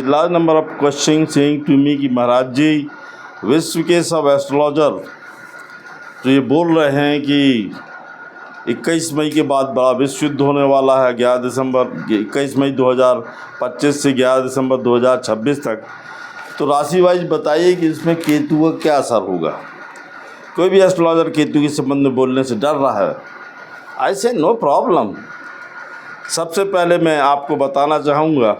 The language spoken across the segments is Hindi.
Large number of question saying to me कि महाराज जी विश्व के सब एस्ट्रोलॉजर तो ये बोल रहे हैं कि 21 मई के बाद बड़ा विश्व युद्ध होने वाला है 21 मई 2025 से 11 दिसंबर 2026 तक। तो राशि वाइज बताइए कि इसमें केतु का क्या असर होगा। कोई भी एस्ट्रोलॉजर केतु के संबंध में बोलने से डर रहा है। आई से नो प्रॉब्लम। सबसे पहले मैं आपको बताना चाहूँगा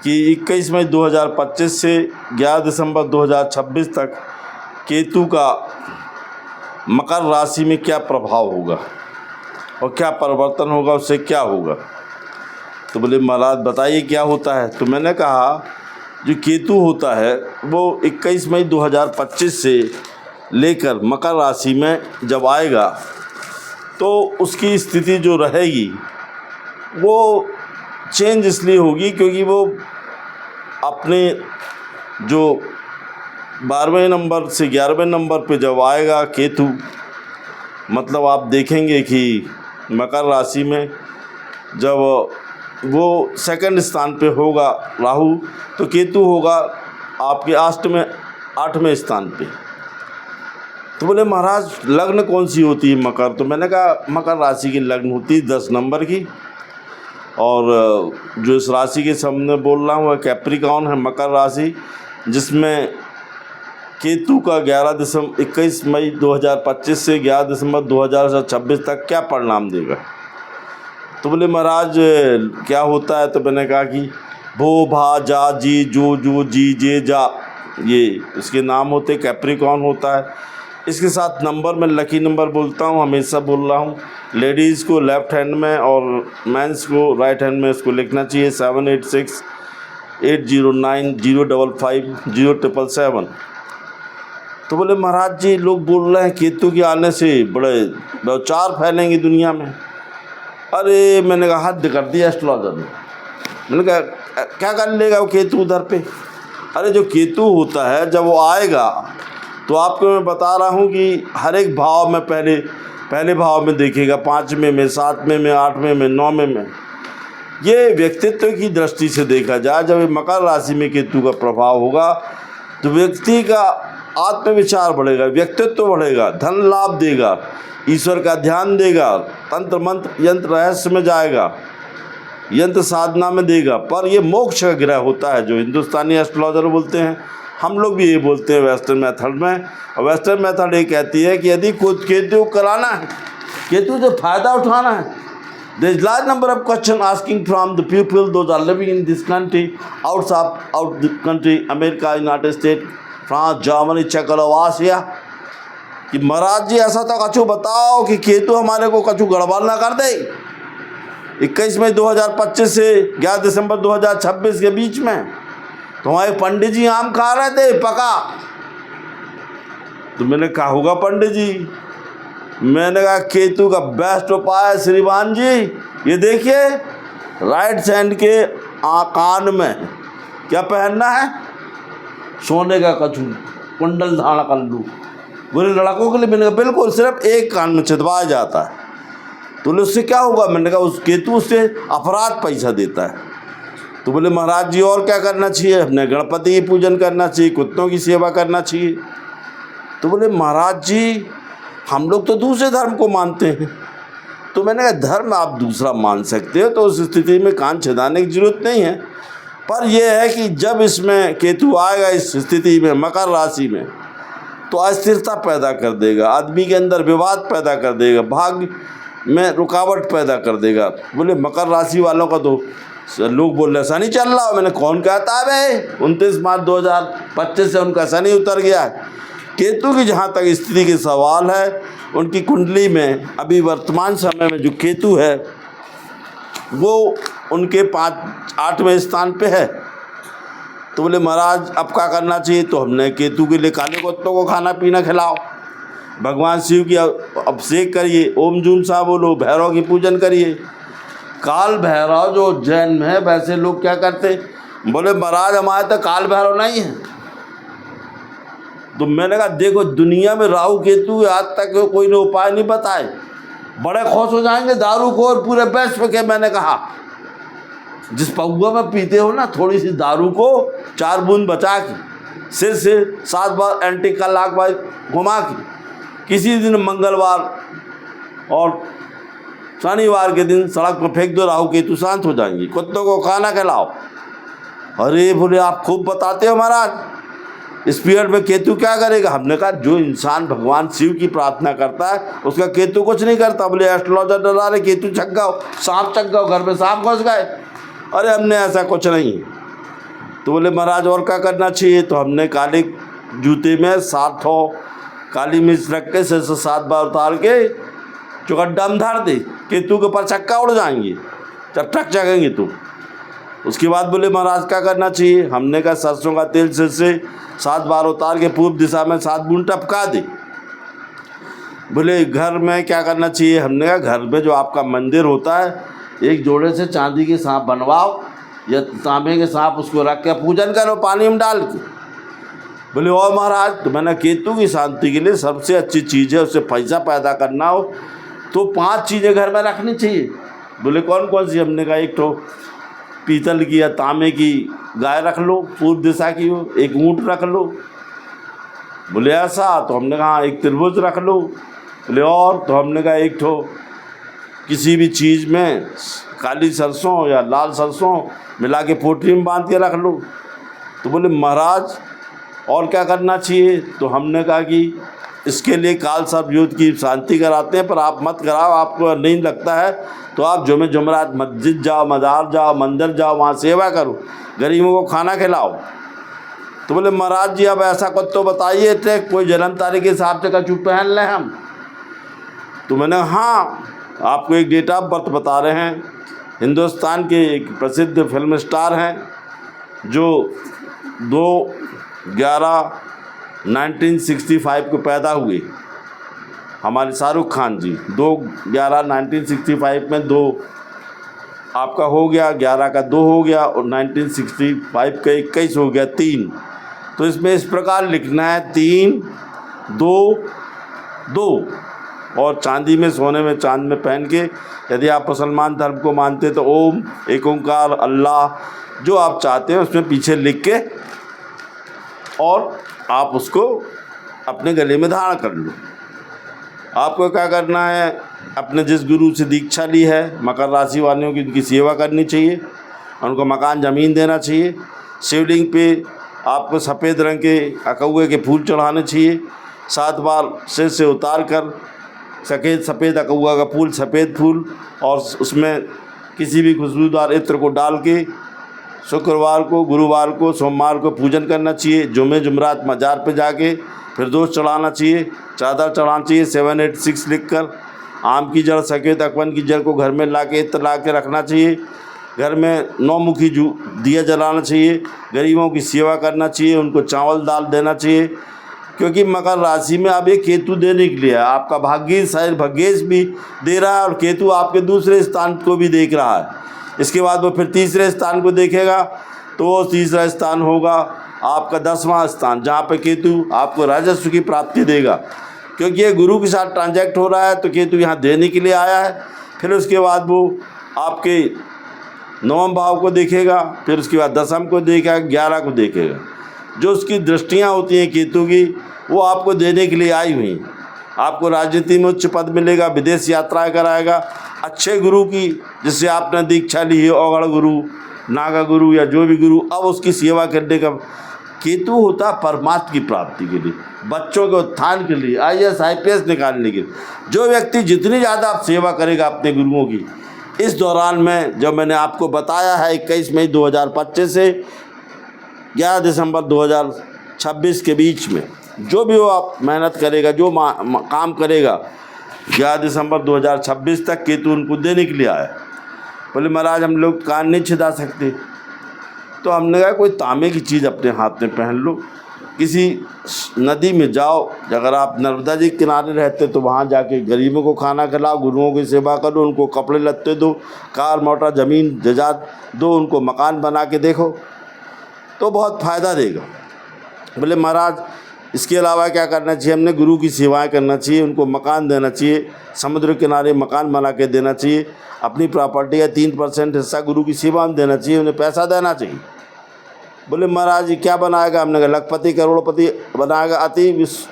कि 21 मई 2025 से 11 दिसंबर 2026 तक केतु का मकर राशि में क्या प्रभाव होगा और क्या परिवर्तन होगा, उससे क्या होगा। तो बोले महाराज बताइए क्या होता है। तो मैंने कहा जो केतु होता है वो 21 मई 2025 से लेकर मकर राशि में जब आएगा तो उसकी स्थिति जो रहेगी वो चेंज इसलिए होगी क्योंकि वो अपने जो 12वें नंबर से 11वें नंबर पे जब आएगा केतु, मतलब आप देखेंगे कि मकर राशि में जब वो सेकंड स्थान पे होगा राहु, तो केतु होगा आपके 8वें स्थान पे। तो बोले महाराज लग्न कौन सी होती है मकर। तो मैंने कहा मकर राशि की लग्न होती है 10 नंबर की, और जो इस राशि के सामने बोल रहा हूँ वह कैप्रिकॉर्न है मकर राशि, जिसमें केतु का 21 मई 2025 से 11 दिसंबर 2026 तक क्या परिणाम देगा। तो बोले महाराज क्या होता है। तो मैंने कहा कि भो भा जा जी जो जो जी जे जा, ये इसके नाम होते, कैप्रिकॉर्न होता है। इसके साथ नंबर में लकी नंबर बोलता हूँ, हमेशा बोल रहा हूँ। लेडीज़ को लेफ़्ट हैंड में और मेंस को राइट हैंड में इसको लिखना चाहिए 786 809 055 077। तो बोले महाराज जी लोग बोल रहे हैं केतु के आने से बड़े विचार फैलेंगे दुनिया में। अरे मैंने कहा हद कर दिया एस्ट्रोलॉजर ने। मैंने कहा क्या कर लेगा वो केतु उधर पे। अरे जो केतु होता है जब वो आएगा तो आपको मैं बता रहा हूँ कि हर एक भाव में पहले भाव में देखेगा, 5वें में, 7वें में, 8वें में, 9वें में। ये व्यक्तित्व की दृष्टि से देखा जाए, जब मकर राशि में केतु का प्रभाव होगा तो व्यक्ति का आत्मविचार बढ़ेगा, व्यक्तित्व बढ़ेगा, धन लाभ देगा, ईश्वर का ध्यान देगा, तंत्र मंत्र यंत्र रहस्य में जाएगा, यंत्र साधना में देगा। पर ये मोक्ष का ग्रह होता है जो हिंदुस्तानी एस्ट्रोलॉजर बोलते हैं, हम लोग भी ये बोलते हैं वेस्टर्न मेथड में। और वेस्टर्न मेथड ये कहती है कि यदि खुद केतु कराना है, केतु से फ़ायदा उठाना है, there is large number of question asking from the people those are living in this country, out the country, America, United States, France, Germany, Czechoslovakia, कि महाराज जी ऐसा तो कछु बताओ कि केतु हमारे को कछु गड़बड़ ना कर दे 21 मई 2025 से 11 दिसंबर 2026 के बीच में। तो हमारे पंडित जी आम खा रहे थे पका। तो मैंने कहा होगा पंडित जी। मैंने कहा केतु का बेस्ट उपाय है श्रीमान जी, ये देखिए राइट हैंड के कान में क्या पहनना है, सोने का कछु कुंडल धारण कर लूँ। बोले लड़कों के लिए। मैंने कहा बिल्कुल, सिर्फ एक कान में छिदवाया जाता है। तो बोले उससे क्या होगा। मैंने कहा उस केतु उससे अपराध पैसा देता है। तो बोले महाराज जी और क्या करना चाहिए। अपने गणपति की पूजन करना चाहिए, कुत्तों की सेवा करना चाहिए। तो बोले महाराज जी हम लोग तो दूसरे धर्म को मानते हैं। तो मैंने कहा धर्म आप दूसरा मान सकते हो, तो उस स्थिति में कान छिदाने की जरूरत नहीं है। पर यह है कि जब इसमें केतु आएगा इस स्थिति में मकर राशि में, तो अस्थिरता पैदा कर देगा, आदमी के अंदर विवाद पैदा कर देगा, भाग्य में रुकावट पैदा कर देगा। बोले मकर राशि वालों का तो लोग बोल रहे शनि चल रहा है। मैंने कौन कहता है भाई, 29 मार्च 2025 से उनका शनि उतर गया है। केतु की जहाँ तक स्थिति के सवाल है, उनकी कुंडली में अभी वर्तमान समय में जो केतु है वो उनके 8वें स्थान पे है। तो बोले महाराज अब क्या करना चाहिए। तो हमने केतु के लिए काले कुत्तों को खाना पीना खिलाओ, भगवान शिव की अभिषेक करिए, ओम जूम सा बोलो, भैरव की पूजन करिए। काल भैरव जो जैन में है, वैसे लोग क्या करते। बोले महाराज हमारे तो काल भैरव नहीं है। तो मैंने कहा देखो दुनिया में राहु केतु आज तक कोई ने उपाय नहीं बताए, बड़े खुश हो जाएंगे दारू को और पूरे विश्व के। मैंने कहा जिस पौआ में पीते हो ना, थोड़ी सी दारू को 4 बूंद बचा के सिर से 7 बार एंटी क्लॉकवाइज घुमा के किसी दिन मंगलवार और शनिवार के दिन सड़क पर फेंक दो, राहु केतु शांत हो जाएंगे। कुत्तों को खाना खिलाओ। अरे बोले आप खूब बताते हो महाराज, इस पीरियड में केतु क्या करेगा? हमने कहा जो इंसान भगवान शिव की प्रार्थना करता है उसका केतु कुछ नहीं करता। बोले एस्ट्रोलॉजर डरा रहे केतु छक गओ, सांप छक गओ, घर में सांप घुस गए। अरे हमने ऐसा कुछ नहीं। तो बोले महाराज और क्या करना चाहिए? तो हमने काले जूते में 7 काली मिर्च रख के सिर से 7 बार उतार के चौगड्डा में धार दे, केतु के ऊपर चक्का उड़ जाएंगे, जब टक जगेंगे तो। उसके बाद बोले महाराज क्या करना चाहिए? हमने कहा सरसों का तेल सिर से 7 बार उतार के पूर्व दिशा में 7 बूंद टपका दे। बोले घर में क्या करना चाहिए? हमने कहा घर में जो आपका मंदिर होता है, एक जोड़े से चांदी के सांप बनवाओ या तांबे के सांप, उसको रख के पूजन करो पानी में डाल के। बोले और महाराज, तो मैंने केतु की शांति के लिए सबसे अच्छी चीज़ है, उससे पैसा पैदा करना हो तो 5 चीज़ें घर में रखनी चाहिए। बोले कौन कौन सी? हमने कहा एक तो पीतल की या तांबे की गाय रख लो, पूर्व दिशा की हो, एक ऊँट रख लो। बोले ऐसा? तो हमने कहा एक त्रिभुज रख लो। बोले और? तो हमने कहा एक ठो किसी भी चीज़ में काली सरसों या लाल सरसों मिला के पोटली में बांध के रख लो। तो बोले महाराज और क्या करना चाहिए? तो हमने कहा कि इसके लिए काल सर्प युद्ध की शांति कराते हैं, पर आप मत कराओ, आपको नहीं लगता है तो आप जुमेरात मस्जिद जाओ, मज़ार जाओ, मंदिर जाओ, वहाँ सेवा करो, गरीबों को खाना खिलाओ। तो बोले महाराज जी अब ऐसा कुछ तो बताइए, थे कोई जन्म तारीख के हिसाब से कछु पहन लें हम? तो मैंने हाँ आपको एक डेट ऑफ बर्थ बता रहे हैं। हिंदुस्तान के एक प्रसिद्ध फिल्म स्टार हैं जो 2/11/1965 को पैदा हुए, हमारे शाहरुख खान जी। 2/11/1965 में 2 आपका हो गया, 11 का 2 हो गया और 1965 का 21 हो गया, 3। तो इसमें इस प्रकार लिखना है 3 2 2 और चांदी में, सोने में, चांद में पहन के, यदि आप मुसलमान धर्म को मानते तो ओम, एक ओंकार, अल्लाह, जो आप चाहते हैं उसमें पीछे लिख के और आप उसको अपने गले में धारण कर लो। आपको क्या करना है? अपने जिस गुरु से दीक्षा ली है, मकर राशि वालों की, उनकी सेवा करनी चाहिए, उनको मकान ज़मीन देना चाहिए। शिवलिंग पे आपको सफ़ेद रंग के अकौए के फूल चढ़ाने चाहिए। 7 बार सिर से उतार कर सफ़ेद अकौआ का फूल, सफ़ेद फूल, और उसमें किसी भी खुशबूदार इत्र को डाल के शुक्रवार को, गुरुवार को, सोमवार को पूजन करना चाहिए। जुमेरात मज़ार पे जाके फिरदौस चढ़ाना चाहिए, चादर चढ़ाना चाहिए 786 लिखकर। आम की जड़, सफ़ेद अकवन की जड़ को घर में ला के इत्र ला के रखना चाहिए। घर में 9 मुखी दिया जलाना चाहिए। गरीबों की सेवा करना चाहिए, उनको चावल दाल देना चाहिए, क्योंकि मकर राशि में अब ये केतु देने के लिए है। आपका भाग्येश भी दे रहा है और केतु आपके दूसरे स्थान को भी देख रहा है। इसके बाद वो फिर तीसरे स्थान को देखेगा, तो वो तीसरा स्थान होगा आपका 10वां स्थान, जहाँ पे केतु आपको राजस्व की प्राप्ति देगा, क्योंकि ये गुरु के साथ ट्रांजैक्ट हो रहा है। तो केतु यहाँ देने के लिए आया है। फिर उसके बाद वो आपके 9वें भाव को देखेगा, फिर उसके बाद 10वें को देखेगा, 11 को देखेगा। जो उसकी दृष्टियाँ होती हैं केतु की, वो आपको देने के लिए आई हुई। आपको राजनीति में उच्च पद मिलेगा, विदेश यात्राएं कराएगा, अच्छे गुरु की जिससे आपने दीक्षा ली है, औगड़ गुरु, नागा गुरु या जो भी गुरु, अब उसकी सेवा करने का। केतु होता है परमात्मा की प्राप्ति के लिए, बच्चों के उत्थान के लिए, IAS IPS निकालने के लिए। जो व्यक्ति जितनी ज़्यादा आप सेवा करेगा अपने गुरुओं की, इस दौरान में जो मैंने आपको बताया है 21 मई 2025 से 11 दिसंबर 2026 के बीच में, जो भी वो आप मेहनत करेगा, जो काम करेगा, 11 दिसंबर 2026 तक केतु उनको देने के लिए आया। बोले महाराज हम लोग कान नहीं छिदा सकते, तो हमने कहा कोई तांबे की चीज़ अपने हाथ में पहन लो, किसी नदी में जाओ, अगर आप नर्मदा जी के किनारे रहते तो वहाँ जाके गरीबों को खाना खिलाओ, गुरुओं की सेवा करो, उनको कपड़े लत्ते दो, कार मोटर ज़मीन जजात दो, उनको मकान बना के देखो, तो बहुत फ़ायदा देगा। बोले महाराज इसके अलावा क्या करना चाहिए, हमने गुरु की सेवाएं करना चाहिए, उनको मकान देना चाहिए, समुद्र किनारे मकान बना के देना चाहिए, अपनी प्रॉपर्टी का 3% हिस्सा गुरु की सेवा में देना चाहिए, उन्हें पैसा देना चाहिए। बोले महाराज जी क्या बनाएगा, हमने कहा लखपति करोड़पति बनाएगा, अति विश्व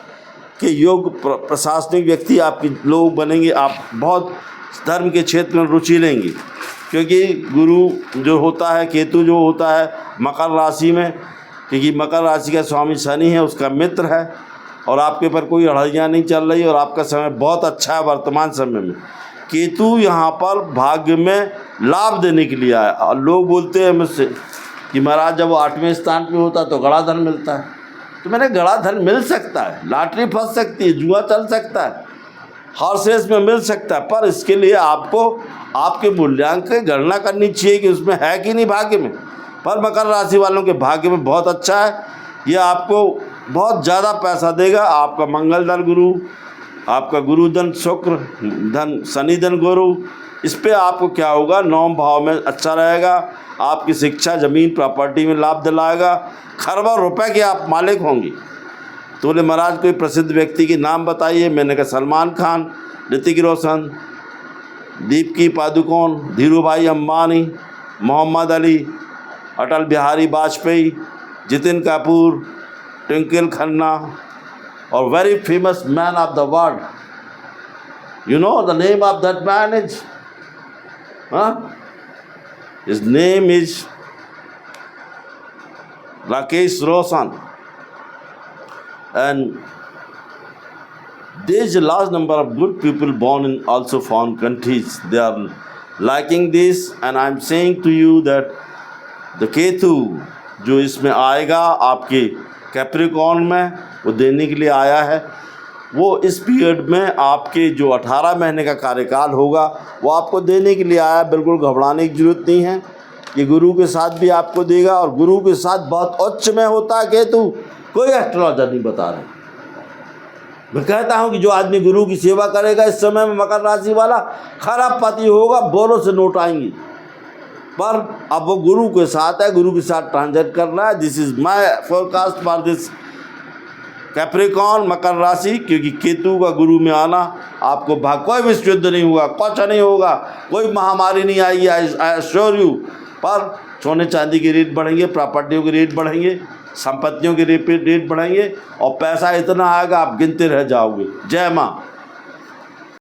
के योग प्रशासनिक व्यक्ति आपके लोग बनेंगे, आप बहुत धर्म के क्षेत्र में रुचि लेंगे, क्योंकि गुरु जो होता है, केतु जो होता है मकर राशि में, क्योंकि मकर राशि का स्वामी शनि है, उसका मित्र है, और आपके ऊपर कोई अड़ियाँ नहीं चल रही और आपका समय बहुत अच्छा है वर्तमान समय में। केतु यहाँ पर भाग्य में लाभ देने के लिए आया, और लोग बोलते हैं मुझसे कि महाराज जब वो 8वें स्थान पे होता तो गड़ा धन मिलता है, तो मैंने गड़ा धन मिल सकता है, लॉटरी फंस सकती है, जुआ चल सकता है, हॉर्स रेस में मिल सकता है, पर इसके लिए आपको आपके मूल्यांक की गणना करनी चाहिए कि उसमें है कि नहीं भाग्य में। पर मकर राशि वालों के भाग्य में बहुत अच्छा है, ये आपको बहुत ज़्यादा पैसा देगा। आपका मंगल धन गुरु, आपका गुरु धन शुक्र धन, शनि धन गुरु, इस पर आपको क्या होगा, 9 भाव में अच्छा रहेगा, आपकी शिक्षा ज़मीन प्रॉपर्टी में लाभ दिलाएगा, खरबों रुपए के आप मालिक होंगे। तो बोले महाराज कोई प्रसिद्ध व्यक्ति के नाम बताइए। मैंने कहा सलमान खान, ऋतिक रोशन, दीपिका पादुकोण, धीरू भाई अंबानी, मोहम्मद अली, अटल बिहारी वाजपेयी, जितिन कपूर, ट्विंकल खन्ना, और very famous man of the world, you know the name of that man is, his name is Rakesh Roshan, and there is a large number of good people born in also foreign countries. They are liking this, and I am saying to you that the Ketu जो इसमें आएगा आपके कैप्रिकॉर्न में, वो देने के लिए आया है। वो इस पीरियड में आपके जो 18 महीने का कार्यकाल होगा वो आपको देने के लिए आया। बिल्कुल घबराने की जरूरत नहीं है, ये गुरु के साथ भी आपको देगा, और गुरु के साथ बहुत उच्च में होता है केतु, कोई एस्ट्रोलॉजर नहीं बता रहे। मैं कहता हूँ कि जो आदमी गुरु की सेवा करेगा इस समय में मकर राशि वाला खराब पति होगा, बोरों से नोट आएंगे, पर अब वो गुरु के साथ है, गुरु के साथ ट्रांजेक्ट कर रहा है। This is my forecast for this Capricorn मकर राशि, क्योंकि केतु का गुरु में आना आपको कोई विश्व युद्ध नहीं होगा, कुछ नहीं होगा, कोई महामारी नहीं आएगी, आई एश्योर यू। पर सोने चांदी के रेट बढ़ेंगे, प्रॉपर्टियों के रेट बढ़ेंगे, संपत्तियों के रेट बढ़ेंगे, और पैसा इतना आएगा आप गिनते रह जाओगे। जय माँ।